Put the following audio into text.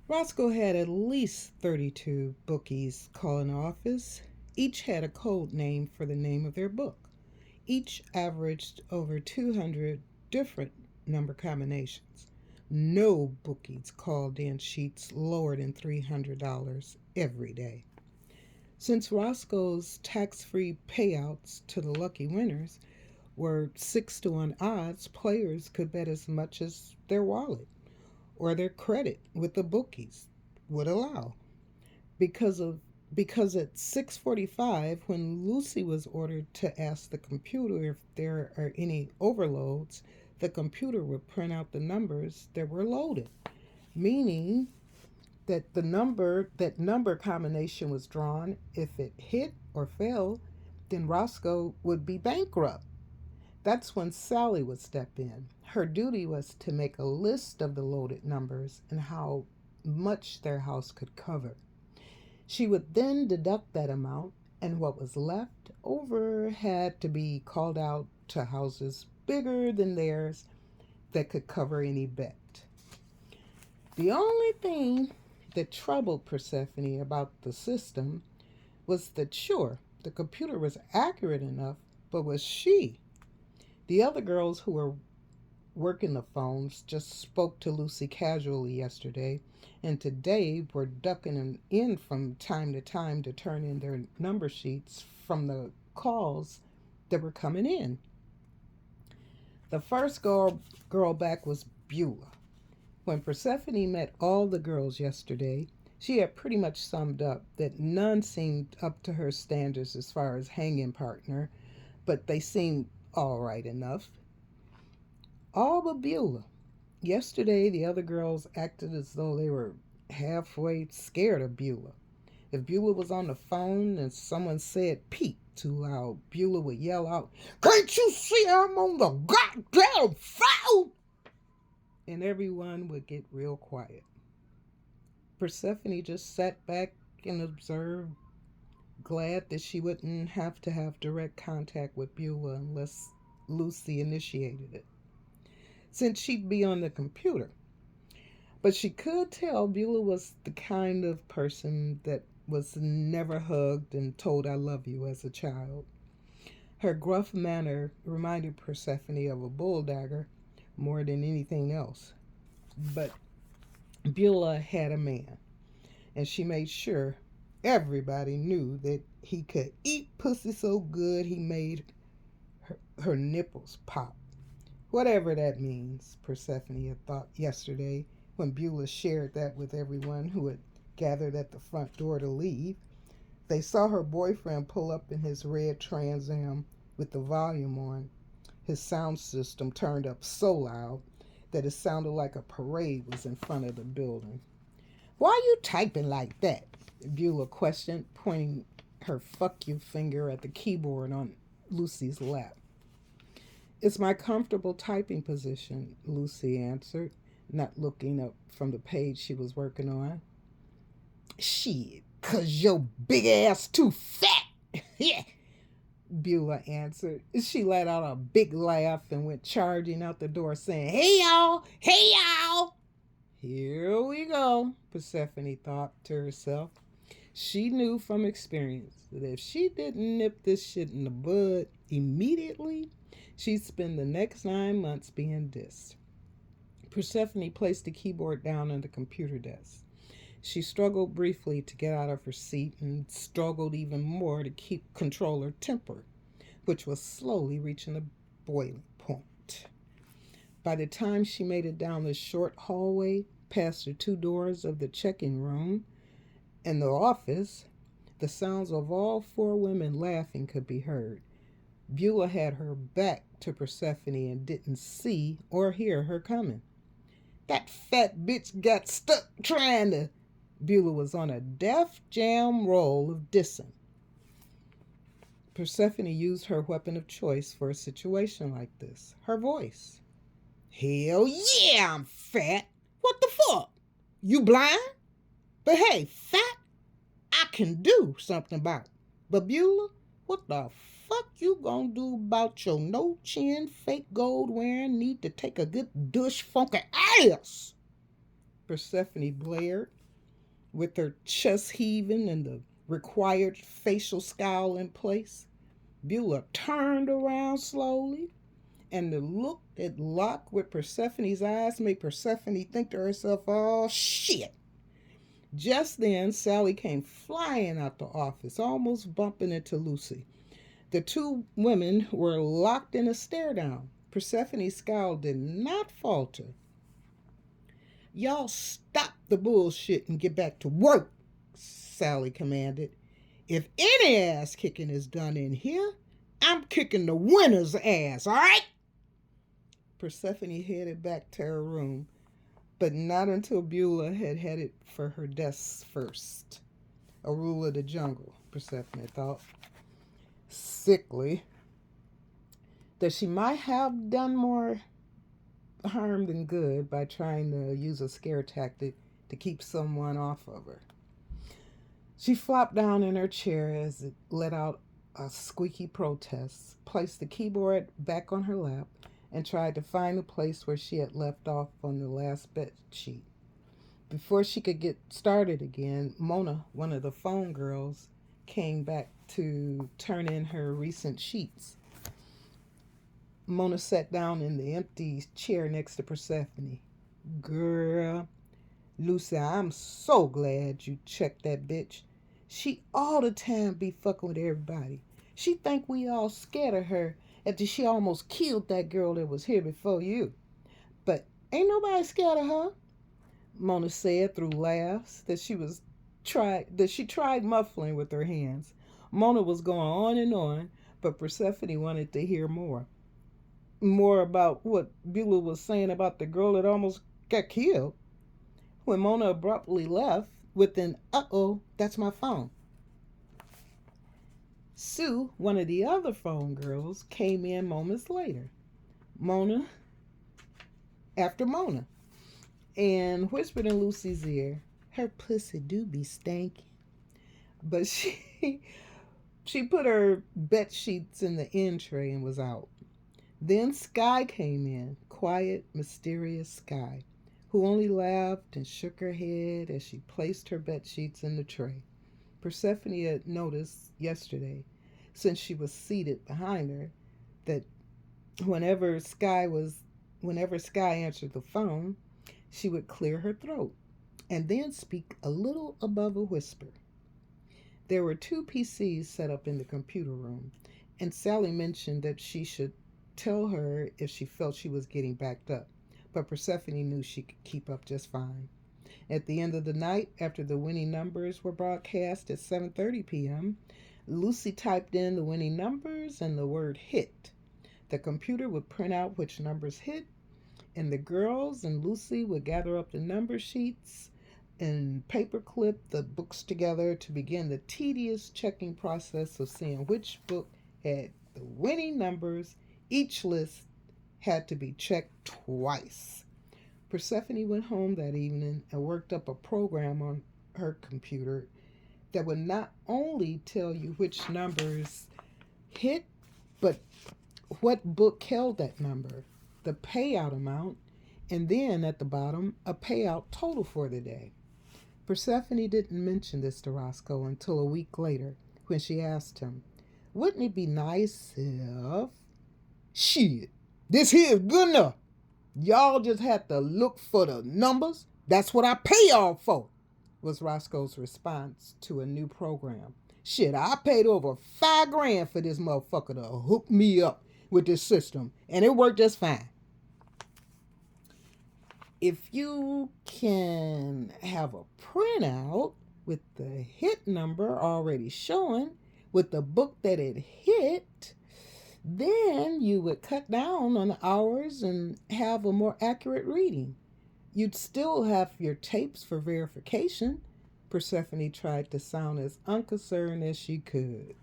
Roscoe had at least 32 bookies calling the office. Each had a code name for the name of their book. Each averaged over 200 different number combinations. No bookies called in sheets lower than $300 every day. Since Roscoe's tax free payouts to the lucky winners were 6 to 1 odds, players could bet as much as their wallet or their credit with the bookies would allow. Because of because at 6:45 when Lucy was ordered to ask the computer if there are any overloads, the computer would print out the numbers that were loaded, meaning that number combination was drawn. If it hit or failed, then Roscoe would be bankrupt. That's when Sally would step in. Her duty was to make a list of the loaded numbers and how much their house could cover. She would then deduct that amount, and what was left over had to be called out to houses bigger than theirs that could cover any bet. The only thing that troubled Persephone about the system was that, sure, the computer was accurate enough, but was she? The other girls who were working the phones just spoke to Lucy casually yesterday, and today were ducking in from time to time to turn in their number sheets from the calls that were coming in. The first girl back was Beulah. When Persephone met all the girls yesterday, she had pretty much summed up that none seemed up to her standards as far as hanging partner, but they seemed all right enough. All but Beulah. Yesterday, the other girls acted as though they were halfway scared of Beulah. If Beulah was on the phone and someone said Pete too loud, Beulah would yell out, "Can't you see I'm on the goddamn phone?" And everyone would get real quiet. Persephone just sat back and observed, glad that she wouldn't have direct contact with Beulah unless Lucy initiated it, since she'd be on the computer. But she could tell Beulah was the kind of person that was never hugged and told "I love you" as a child. Her gruff manner reminded Persephone of a bulldagger more than anything else. But Beulah had a man, and she made sure everybody knew that he could eat pussy so good he made her nipples pop. Whatever that means, Persephone had thought yesterday when Beulah shared that with everyone who had gathered at the front door to leave. They saw her boyfriend pull up in his red Trans Am with the volume on, his sound system turned up so loud that it sounded like a parade was in front of the building. "Why are you typing like that?" Beulah questioned, pointing her "fuck you" finger at the keyboard on Lucy's lap. "It's my comfortable typing position," Lucy answered, not looking up from the page she was working on. "Shit, 'cause your big ass too fat." Yeah, Beulah answered. She let out a big laugh and went charging out the door saying, "Hey y'all, hey y'all." Here we go, Persephone thought to herself. She knew from experience that if she didn't nip this shit in the bud immediately, she'd spend the next 9 months being dissed. Persephone placed the keyboard down on the computer desk. She struggled briefly to get out of her seat and struggled even more to keep control her temper, which was slowly reaching a boiling point. By the time she made it down the short hallway, past the two doors of the checking room and the office, the sounds of all four women laughing could be heard. Beulah had her back to Persephone and didn't see or hear her coming. "That fat bitch got stuck trying to..." Beulah was on a Def Jam roll of dissing. Persephone used her weapon of choice for a situation like this, her voice. "Hell yeah, I'm fat. What the fuck? You blind? But hey, fat, I can do something about it. But Beulah, what the fuck you gonna do about your no chin, fake gold wearing, need to take a good douche funky ass?" Persephone blared, with her chest heaving and the required facial scowl in place. Beulah turned around slowly, and the look that locked with Persephone's eyes made Persephone think to herself, oh, shit. Just then, Sally came flying out the office, almost bumping into Lucy. The two women were locked in a stare down. Persephone's scowl did not falter. Y'all stop the bullshit and get back to work, Sally commanded. If any ass kicking is done in here, I'm kicking the winner's ass, all right? Persephone headed back to her room, but not until Beulah had headed for her desk first. A rule of the jungle, Persephone thought. Sickly. That she might have done more harm than good by trying to use a scare tactic to keep someone off of her. She flopped down in her chair as it let out a squeaky protest, placed the keyboard back on her lap, and tried to find the place where she had left off on the last bed sheet. Before she could get started again, Mona, one of the phone girls, came back to turn in her recent sheets. Mona sat down in the empty chair next to Persephone. Girl, Lucy, I'm so glad you checked that bitch. She all the time be fucking with everybody. She think we all scared of her after she almost killed that girl that was here before you. But ain't nobody scared of her, Mona said through laughs that she tried muffling with her hands. Mona was going on and on, but Persephone wanted to hear more. More about what Beulah was saying about the girl that almost got killed. When Mona abruptly left with an uh-oh, that's my phone. Sue, one of the other phone girls, came in moments later. Mona after Mona, and whispered in Lucy's ear, her pussy do be stanky. But she put her bed sheets in the end tray and was out. Then Sky came in, quiet, mysterious Sky, who only laughed and shook her head as she placed her bed sheets in the tray. Persephone had noticed yesterday, since she was seated behind her, that whenever Sky answered the phone, she would clear her throat and then speak a little above a whisper. There were 2 PCs set up in the computer room, and Sally mentioned that she should tell her if she felt she was getting backed up, but Persephone knew she could keep up just fine. At the end of the night, after the winning numbers were broadcast at 7:30 p.m., Lucy typed in the winning numbers and the word hit. The computer would print out which numbers hit, and the girls and Lucy would gather up the number sheets and paperclip the books together to begin the tedious checking process of seeing which book had the winning numbers. Each list had to be checked twice. Persephone went home that evening and worked up a program on her computer that would not only tell you which numbers hit, but what book held that number, the payout amount, and then at the bottom, a payout total for the day. Persephone didn't mention this to Roscoe until a week later when she asked him, wouldn't it be nice if... Shit, this here's good enough. Y'all just have to look for the numbers. That's what I pay y'all for, was Roscoe's response to a new program. Shit, I paid over $5,000 for this motherfucker to hook me up with this system, and it worked just fine. If you can have a printout with the hit number already showing with the book that it hit, then you would cut down on the hours and have a more accurate reading. You'd still have your tapes for verification. Persephone tried to sound as unconcerned as she could.